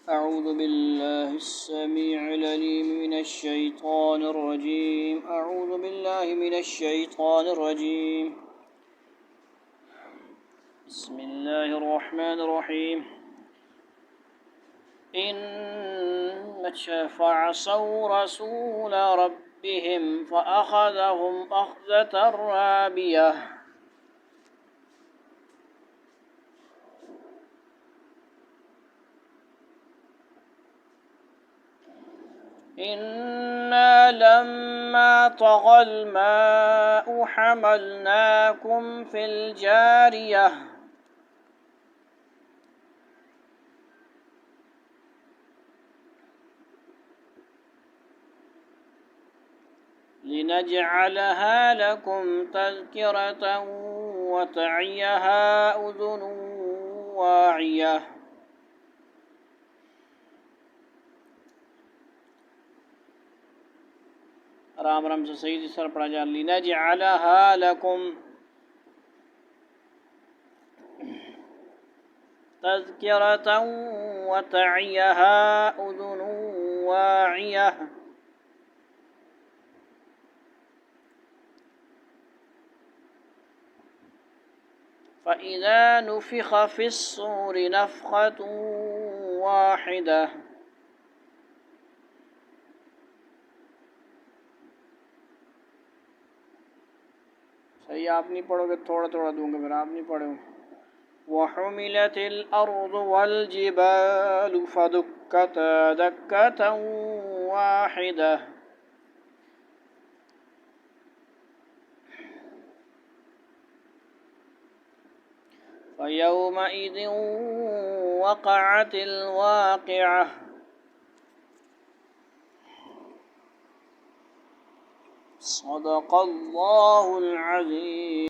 أعوذ بالله السميع العليم من الشيطان الرجيم أعوذ بالله من الشيطان الرجيم بسم الله الرحمن الرحيم إن فعصوا رسول ربهم فأخذهم أخذة رابية إنا لما طغى الماء حملناكم في الجارية لنجعلها لكم تذكرة وتعيها أذن واعية رام رام سے صحیح سر پڑھا جا لنجعلها لكم تذكرة وتعيها أذن واعية فإذا نفخ في الصور نفخة واحدة صحیح آپ نہیں پڑھو گے تھوڑا تھوڑا دوں گا پھر آپ نہیں پڑھو وحملت الأرض والجبال فدكتا دكة واحدة فيومئذ وقعت الواقعة صدق الله العظيم